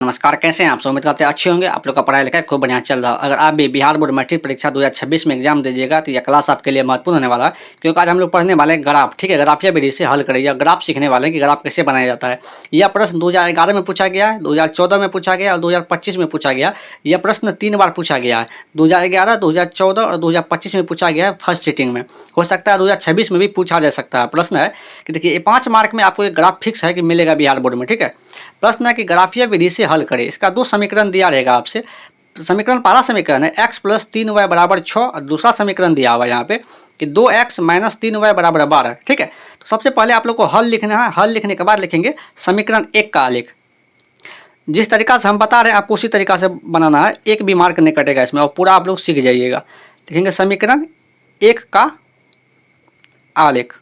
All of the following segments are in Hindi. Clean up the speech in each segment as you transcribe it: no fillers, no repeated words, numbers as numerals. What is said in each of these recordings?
नमस्कार, कैसे हैं आप सब? उम्मीद करते हैं अच्छे होंगे। आप लोग का पढ़ाई-लिखाई खूब बढ़िया चल रहा है। अगर आप भी बिहार बोर्ड मैट्रिक परीक्षा 2026 में एग्जाम दीजिएगा तो यह क्लास आपके लिए महत्वपूर्ण होने वाला है, क्योंकि आज हम लोग पढ़ने वाले हैं ग्राफ, ठीक है? ग्राफिया विधि से हल करें या ग्राफ सीखने वाले हैं कि ग्राफ कैसे बनाया जाता है। यह प्रश्न 2011 में पूछा गया है, 2014 में पूछा गया और 2025 में पूछा गया। यह प्रश्न 3 बार पूछा गया है, 2011, 2014 और 2025 में पूछा गया है फर्स्ट सिटिंग में। हो सकता है 2026 में भी पूछा जा सकता है। प्रश्न है कि देखिए, ये 5 मार्क में आपको एक ग्राफ फिक्स है कि मिलेगा बिहार बोर्ड में, ठीक है? प्रश्न है कि ग्राफीय विधि से हल करें। इसका 2 समीकरण दिया रहेगा आपसे। समीकरण, पहला समीकरण है x प्लस 3y बराबर 6 और दूसरा समीकरण दिया हुआ है यहाँ पे कि 2x माइनस 3y बराबर 12, ठीक है? तो सबसे पहले आप लोग को हल लिखना है। हल लिखने के बाद लिखेंगे समीकरण 1 का आलेख। जिस तरीका से हम बता रहे हैं आपको उसी तरीका से बनाना है, एक भी मार्क नहीं कटेगा इसमें और पूरा आप लोग सीख जाइएगा। लिखेंगे समीकरण 1 का आलेख।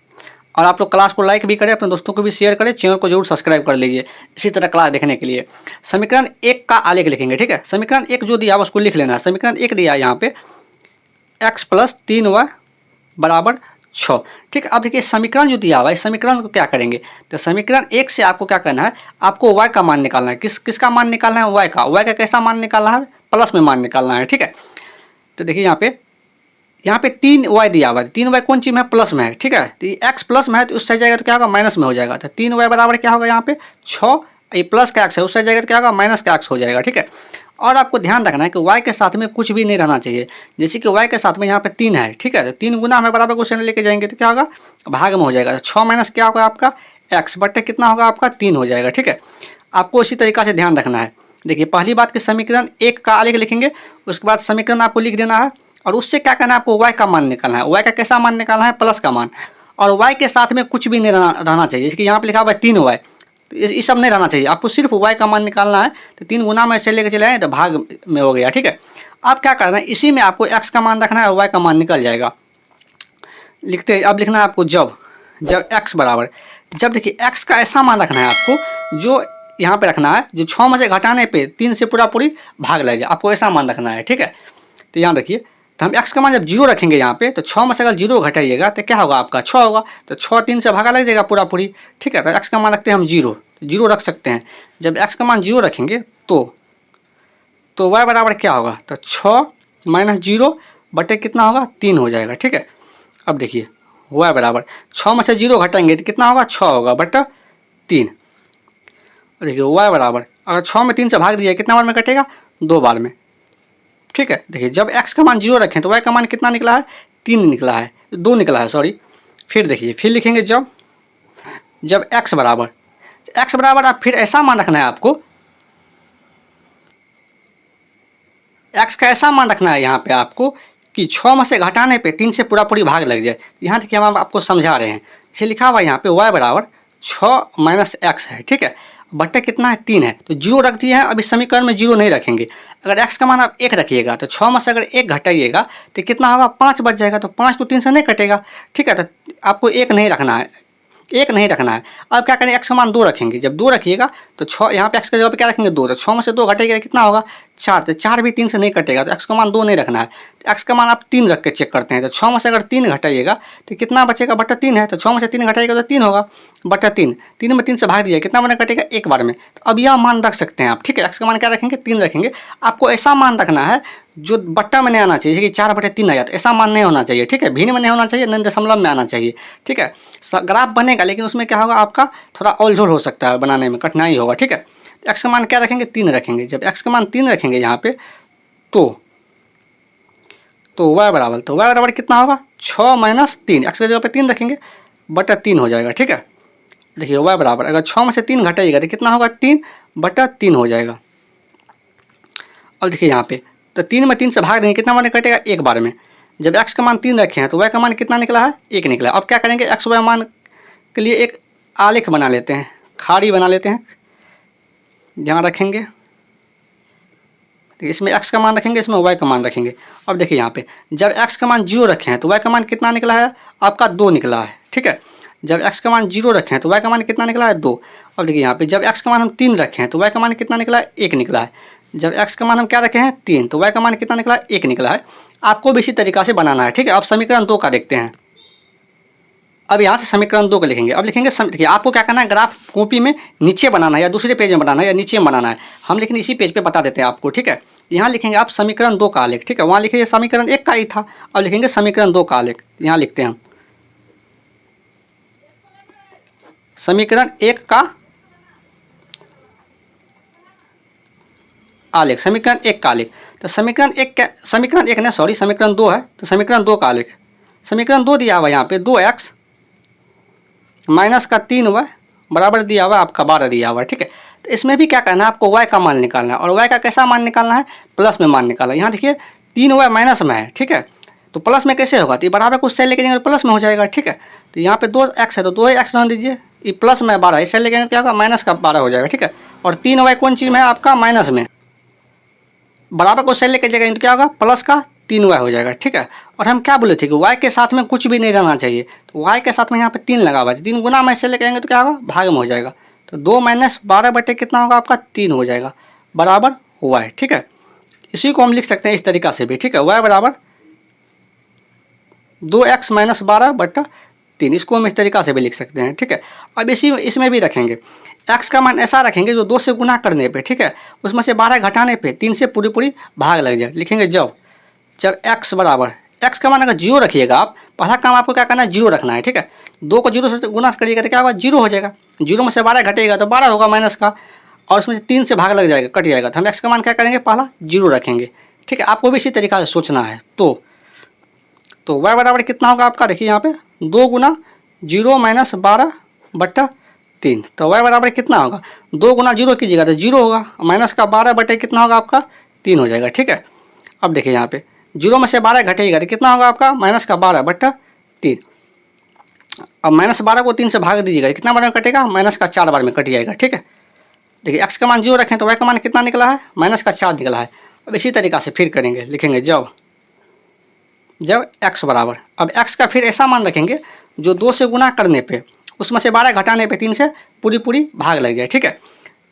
और आप लोग क्लास को लाइक भी करें, अपने दोस्तों को भी शेयर करें, चैनल को जरूर सब्सक्राइब कर लीजिए इसी तरह क्लास देखने के लिए। समीकरण 1 का आलेख लिखेंगे, ठीक है? समीकरण 1 जो दिया है उसको लिख लेना है। समीकरण 1 दिया है यहाँ पे x प्लस 3y बराबर 6, ठीक है? अब देखिए समीकरण जो दिया हुआ है, इस समीकरण को क्या करेंगे? तो समीकरण 1 से आपको क्या करना है, आपको y का मान निकालना है। किसका मान निकालना है? y का कैसा मान निकालना है? प्लस में मान निकालना है, ठीक है? तो देखिए यहाँ पे 3y दिया हुआ है। 3y कौन चीज में है? प्लस में है, ठीक है? तो ये x प्लस में है तो उस साइड जाएगा तो क्या होगा? माइनस में हो जाएगा। तो 3y बराबर क्या होगा यहाँ पे? 6। ये प्लस का x है, उस साइड जाएगा तो क्या होगा? माइनस का x हो जाएगा, ठीक है? और आपको ध्यान रखना है कि y के साथ में कुछ भी नहीं रहना चाहिए। जैसे कि y के साथ में यहाँ पे 3 है, ठीक है? तो 3 गुना में बराबर क्वेश्चन लेके जाएंगे तो क्या होगा? भाग में हो जाएगा। तो 6 माइनस क्या होगा आपका? x बट्टे कितना होगा आपका? 3 हो जाएगा, ठीक है? आपको इसी तरीका से ध्यान रखना है। देखिए, पहली बात कि समीकरण 1 का आलेख लिखेंगे, उसके बाद समीकरण आपको लिख देना है और उससे क्या करना है, आपको y का मान निकालना है। y का कैसा मान निकालना है? प्लस का मान। और y के साथ में कुछ भी नहीं रहना चाहिए। इसके यहाँ पे लिखा हुआ है 3y, तो ये सब नहीं रहना चाहिए। आपको सिर्फ y का मान निकालना है। तो 3 गुना में से लेके चले आए तो भाग में हो गया, ठीक है? अब क्या करना है, इसी में आपको x का मान रखना है और y का मान निकल जाएगा। लिखते अब लिखना है आपको जब x बराबर, जब देखिए x का ऐसा मान रखना है आपको जो यहाँ पे रखना है, जो 6 में से घटाने पे 3 से पूरी भाग लग जाए, आपको ऐसा मान रखना है, ठीक है? तो यहाँ देखिए, तो हम x का मान जब 0 रखेंगे यहाँ पे, तो 6 में से अगर 0 घटाइएगा तो क्या होगा आपका? 6 होगा। तो 6 3 से भागा लग जाएगा पूरी, ठीक है? तो x का मान रखते हैं हम 0, तो 0 रख सकते हैं। जब x का मान 0 रखेंगे तो y बराबर क्या होगा? तो 6 माइनस 0 बटे कितना होगा? 3 हो जाएगा, ठीक है? अब देखिए y बराबर 6 में से 0 घटाएंगे तो कितना होगा? 6 होगा बटा 3। देखिए y बराबर, अगर 6 में 3 से भाग दिया कितना बार में कटेगा? 2 बार में, ठीक है? देखिए, जब x का मान 0 रखें तो y का मान कितना निकला है? 3 निकला है, 2 निकला है, सॉरी। फिर देखिए, फिर लिखेंगे जब x बराबर आप फिर ऐसा मान रखना है आपको, x का ऐसा मान रखना है यहाँ पे आपको कि 6 में से घटाने पे 3 से पूरी भाग लग जाए। यहाँ देखिए, हम आपको समझा रहे हैं। इसे लिखा हुआ है यहाँ पे y बराबर 6 माइनस x है, ठीक है? बट्टे कितना है? 3 है। तो 0 रख दिए हैं। अब इस समीकरण में 0 नहीं रखेंगे। अगर x का मान आप 1 रखिएगा तो 6 में से अगर 1 घटाइएगा तो कितना होगा? 5 बच जाएगा। तो 5 तो 3 से नहीं कटेगा, ठीक है? तो आपको 1 नहीं रखना है, 1 नहीं रखना है। अब क्या करेंगे, x का मान 2 रखेंगे। जब 2 रखिएगा तो 6, यहाँ पे x का जगह पे क्या रखेंगे? 2। तो 6 में से 2 घटेगा कितना होगा? 4। तो 4 भी 3 से नहीं कटेगा। तो x का मान 2 नहीं रखना है। तो x का मान आप 3 रख के चेक करते हैं। तो 6 में से अगर 3 घटाइएगा तो कितना बचेगा? बटा 3 है। तो 6 में से 3 घटाइएगा तो 3 होगा बटा 3। 3 में 3 से भाग दिया कितना बना कटेगा? 1 बार में। तो अब यह मान रख सकते हैं आप, ठीक है? x का मान क्या रखेंगे? 3 रखेंगे। आपको ऐसा मान रखना है जो बट्टा में नहीं आना चाहिए, जैसे कि 4 बटे 3 आ जाता है, ऐसा मान नहीं होना चाहिए, ठीक है? भिन्न में नहीं होना चाहिए, न दशमलव में आना चाहिए, ठीक है? ग्राफ बनेगा लेकिन उसमें क्या होगा, आपका थोड़ा ओलझोल हो सकता है, बनाने में कठिनाई होगा, ठीक है? x का मान क्या रखेंगे? 3 रखेंगे। जब x का मान 3 रखेंगे यहाँ पे तो y बराबर कितना होगा? 6 माइनस 3, x की जगह पे 3 रखेंगे बटा 3 हो जाएगा, ठीक है? देखिए y बराबर, अगर 6 में से 3 घटाइएगा तो कितना होगा? 3 बटा 3 हो जाएगा। और देखिए यहाँ पे, तो 3 में 3 से भाग देंगे कितना मान कटेगा? 1 बार में। जब x का मान 3 रखे हैं तो y का मान कितना निकला है? 1 निकला। अब क्या करेंगे, x y मान के लिए एक आलेख बना लेते हैं, खाड़ी बना लेते हैं। ध्यान रखेंगे, इसमें x का मान रखेंगे, इसमें y का मान रखेंगे। अब देखिए यहाँ पे, जब x का मान 0 रखे हैं तो y का मान कितना निकला है? आपका 2 निकला है, ठीक है? जब x का मान 0 रखे हैं तो y का मान कितना निकला है? 2। अब देखिए यहाँ पे, जब x का मान हम 3 रखे हैं तो y का मान कितना निकला है? 1 निकला है। जब x का मान हम क्या रखे हैं? 3, तो y का मान कितना निकला है? 1 निकला है। आपको भी इसी तरीका से बनाना है, ठीक है? अब समीकरण 2 का देखते हैं। अब यहाँ से समीकरण 2 को लिखेंगे। अब लिखेंगे देखिए आपको क्या करना है, ग्राफ कॉपी में नीचे बनाना है या दूसरे पेज में बनाना है या नीचे में बनाना है, हम लेकिन इसी पेज पे बता देते हैं आपको, ठीक है। यहाँ लिखेंगे आप समीकरण 2 का आलेख, ठीक है। वहाँ लिखिए समीकरण 1 का ही था, अब लिखेंगे समीकरण 2 का आलेख। यहाँ लिखते हैं हम समीकरण 1 का आलेख, समीकरण 1 का आलेख। तो समीकरण 1 ना सॉरी समीकरण 2 है, तो समीकरण 2 का आलेख। समीकरण 2 दिया हुआ यहाँ पे 2x माइनस का 3y बराबर दिया हुआ आपका 12 दिया हुआ है, ठीक है। तो इसमें भी क्या करना है, आपको y का मान निकालना है, और y का कैसा मान निकालना है, प्लस में मान निकालना है। यहाँ देखिए 3y माइनस में है, ठीक है, तो प्लस में कैसे होगा, तो ये बराबर कुछ साइड लेके जाएंगे तो प्लस में हो जाएगा, ठीक है। तो यहाँ पे 2x है तो 2x रहने दीजिए, ये प्लस में 12 इस साइड लेके क्या होगा, माइनस का 12 हो जाएगा, ठीक है। और 3y कौन चीज़ में है आपका, माइनस में, बराबर को साइड लेके जाएगा तो क्या होगा, प्लस का 3y हो जाएगा, ठीक है। और हम क्या बोले थे कि y के साथ में कुछ भी नहीं रहना चाहिए, तो y के साथ में यहाँ पे 3 लगा हुआ है, 3 गुना में से लेके आएंगे तो क्या होगा, भाग में हो जाएगा। तो 2 माइनस 12 बटे कितना होगा आपका 3 हो जाएगा, बराबर y, ठीक है। इसी को हम लिख सकते हैं इस तरीका से भी, ठीक है, y बराबर 2x माइनस 12 बटा 3, इसको हम इस तरीका से भी लिख सकते हैं, ठीक है। अब इसमें भी रखेंगे x का मान ऐसा रखेंगे जो 2 से गुना करने पे, ठीक है, उसमें से 12 घटाने पे 3 से पूरी भाग लग जाए। लिखेंगे जब x बराबर, x का मान अगर 0 रखिएगा आप, पहला काम आपको क्या करना है, 0 रखना है, ठीक है। 2 को 0 से गुना करिएगा तो क्या होगा, 0 हो जाएगा, 0 में से 12 घटेगा तो 12 होगा माइनस का, और उसमें से 3 से भाग लग जाएगा, कट जाएगा। तो हम x का मान क्या करेंगे, पहला 0 रखेंगे, ठीक है। आपको भी इसी तरीका से सोचना है। तो y बराबर कितना होगा आपका, देखिए यहाँ पे 2 गुना 0 माइनस 12 बट्टा 3, तो y बराबर कितना होगा, 2 गुना 0 कीजिएगा तो 0 होगा, माइनस का 12 बटे कितना होगा आपका 3 हो जाएगा, ठीक है। अब देखिए यहाँ पे 0 में से 12 घटेगा तो कितना होगा आपका, माइनस का 12 बट्टा 3। अब माइनस 12 को 3 से भाग दीजिएगा, कितना बार में कटेगा, माइनस का 4 बार में कट जाएगा, ठीक है। देखिए x का मान 0 रखें तो y का मान कितना निकला है, माइनस का 4 निकला है। अब इसी तरीका से फिर करेंगे, लिखेंगे जब x बराबर, अब x का फिर ऐसा मान रखेंगे जो 2 से गुना करने पे, उसमें से 12 घटाने पे 3 से पूरी भाग लग जाए, ठीक है।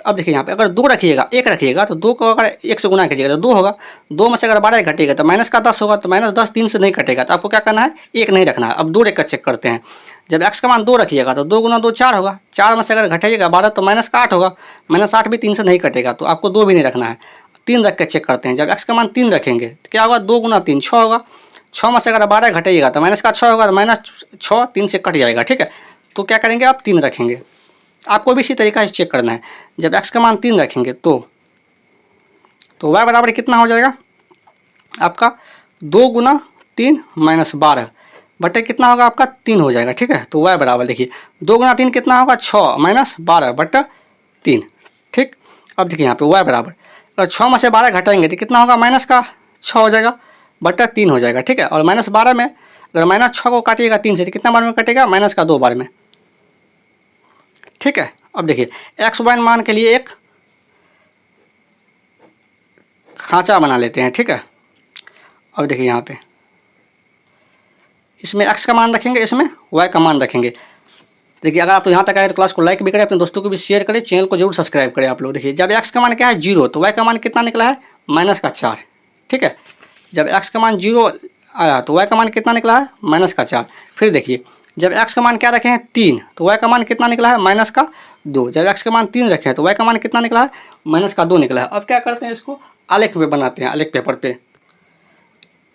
अब देखिए यहाँ पे अगर 2 रखिएगा, 1 रखिएगा तो 2 को अगर 1 से गुना कीजिएगा तो 2 होगा, 2 में से अगर 12 घटेगा तो माइनस का 10 होगा, तो माइनस 10 3 से नहीं कटेगा, तो आपको क्या करना है, 1 नहीं रखना है। अब 2 का चेक करते हैं, जब x का मान 2 रखिएगा तो 2 गुना 2 4 होगा, 4 में से अगर घटाइएगा 12 तो माइनस का 8 होगा, माइनस 8 भी 3 से नहीं कटेगा, तो आपको 2 भी नहीं रखना है। 3 रख के चेक करते हैं, जब x का मान 3 रखेंगे तो क्या होगा, 2 गुना 3 6 होगा, 6 में से अगर 12 घटाइएगा तो माइनस का 6 होगा, तो माइनस 6 3 से कट जाएगा, ठीक है। तो क्या करेंगे आप, 3 रखेंगे। आपको भी इसी तरीका से चेक करना है, जब x का मान 3 रखेंगे तो y बराबर कितना हो जाएगा आपका, 2 गुना 3 माइनस 12 बटे कितना होगा आपका 3 हो जाएगा, ठीक है। तो y बराबर देखिए 2 गुना 3 कितना होगा, 6 माइनस 12 बटा 3, ठीक। अब देखिए यहाँ पे y बराबर, अगर 6 में से 12 घटाएंगे तो कितना होगा, माइनस का 6 हो जाएगा बटा 3 हो जाएगा, ठीक है। और माइनस 12 में अगर माइनस 6 को काटिएगा 3 से तो कितना बार में कटेगा, माइनस का 2 बार में, ठीक है। अब देखिए एक्स वाई मान के लिए एक खांचा बना लेते हैं, ठीक है। अब देखिए यहाँ पे इसमें x का मान रखेंगे, इसमें y का मान रखेंगे। देखिए अगर आप यहाँ तक आए तो क्लास को लाइक भी करें, अपने दोस्तों को भी शेयर करें, चैनल को जरूर सब्सक्राइब करें आप लोग। देखिए जब x का मान क्या है 0 तो y का मान कितना निकला है, माइनस का 4, ठीक है। जब x का मान 0 आया तो y का मान कितना निकला है, माइनस का 4। फिर देखिए जब x का मान क्या रखे हैं 3 तो y का मान कितना निकला है, माइनस का 2। जब x का मान 3 रखे हैं तो y का मान कितना निकला है, माइनस का 2 निकला है। अब क्या करते हैं, इसको आलेख पे बनाते हैं, आलेख पेपर पे।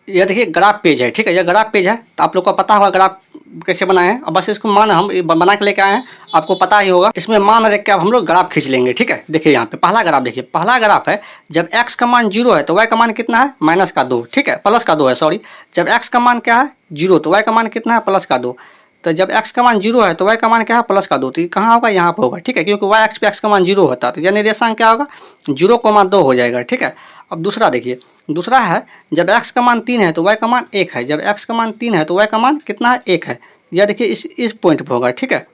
यह देखिए ग्राफ पेज है, ठीक है, यह ग्राफ पेज है, तो आप लोग को पता होगा ग्राफ कैसे बनाए हैं। अब बस इसको मान हम बना के लेके आए हैं, आपको पता ही होगा। इसमें मान रख के अब हम लोग ग्राफ खींच लेंगे, ठीक है। देखिए यहाँ पे पहला ग्राफ, देखिए पहला ग्राफ है, जब x का मान 0 है तो y का मान कितना है, माइनस का 2, ठीक है, प्लस का 2 है सॉरी। जब x का मान क्या है 0 तो y का मान कितना है, प्लस का 2। तो जब x का मान 0 है तो y का मान क्या है, प्लस का 2। तो ये कहाँ होगा, यहाँ पर होगा, ठीक है, क्योंकि y एक्स पे x का मान 0 होता है, तो यह निर्देशांक क्या होगा, 0,2 हो जाएगा, ठीक है। अब दूसरा देखिए, दूसरा है जब x का मान 3 है तो y का मान 1 है, जब x का मान 3 है तो y का मान कितना है, 1 है। यह देखिए इस पॉइंट पर होगा, ठीक है,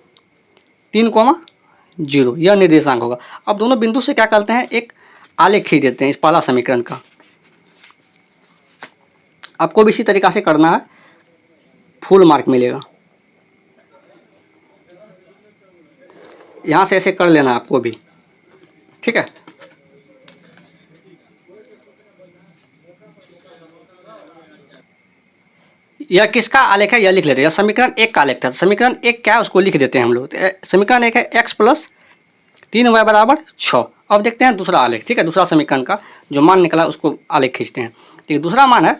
3,0 यह निर्देशांक होगा। अब दोनों बिंदु से क्या करते हैं, एक आलेख खींच देते हैं इस पहला समीकरण का। आपको भी इसी तरीका से करना है, फुल मार्क मिलेगा। यहाँ से ऐसे कर लेना आपको भी, ठीक है। यह किसका आलेख है, यह लिख लेते हैं। समीकरण 1 का आलेख था। समीकरण 1 क्या है उसको लिख देते हैं हम लोग। समीकरण 1 है x प्लस 3y बराबर 6। अब देखते हैं दूसरा आलेख, ठीक है। दूसरा समीकरण का जो मान निकला उसको आलेख खींचते हैं। ठीक है, दूसरा मान है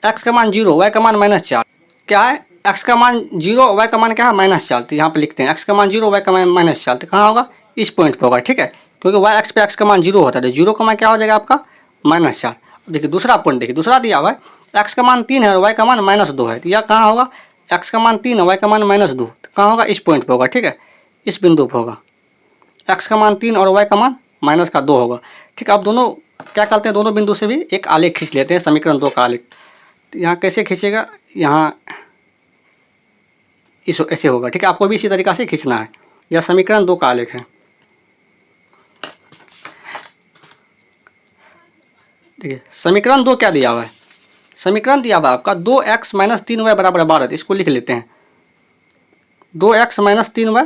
x का मान 0, y का मान -4। क्या है, x का मान 0, y का मान क्या है -4। तो यहाँ पे लिखते हैं x का मान 0, y का मान -4। तो कहाँ होगा, इस पॉइंट पर होगा, ठीक है। क्योंकि y एक्स पे x का मान 0 होता है, तो 0 का मान क्या हो जाएगा आपका -4। देखिए दूसरा पॉइंट, देखिए दूसरा दिया हुआ है x का मान 3 है और y का मान -2 है। तो यह कहाँ होगा, x का मान 3 है, y का मान -2। तो कहाँ होगा, इस पॉइंट पर होगा, ठीक है, इस बिंदु पर होगा। x का मान 3 और y का मान -2 होगा, ठीक है। अब दोनों क्या करते हैं, दोनों बिंदु से भी एक आलेख खींच लेते हैं, समीकरण 2 का आलेख। तो यहाँ कैसे खींचेगा, यहाँ इस ऐसे होगा, ठीक है। आपको भी इसी तरीक़ा से खींचना है। यह समीकरण 2 का आलेख है। देखिए समीकरण 2 क्या दिया हुआ है, समीकरण दिया हुआ है आपका 2x - 3y बराबर 12। तो इसको लिख लेते हैं, 2x - 3y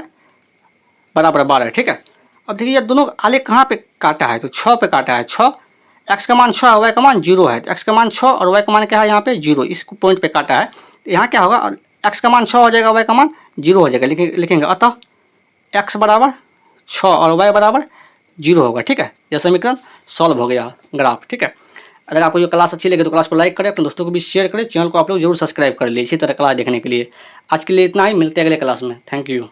बराबर 12, ठीक है। अब देखिए ये दोनों आलेख कहाँ पे काटा है, तो 6 पे काटा है। 6, x का मान 6 है, y का मान 0 है। x का मान 6 और y का मान क्या है यहाँ पे 0, इस पॉइंट पे काटा है। तो यहाँ क्या होगा, x का मान 6 हो जाएगा, y का मान 0 हो जाएगा। लिखेंगे अतः x बराबर 6 और y बराबर 0 होगा, ठीक है। यह समीकरण सॉल्व हो गया ग्राफ, ठीक है। अगर आपको ये क्लास अच्छी लगे तो क्लास को लाइक करें, अपने दोस्तों को भी शेयर करें। चैनल को आप लोग जरूर सब्सक्राइब कर लीजिए इसी तरह क्लास देखने के लिए। आज के लिए इतना ही, मिलते हैं अगले क्लास में। Thank you.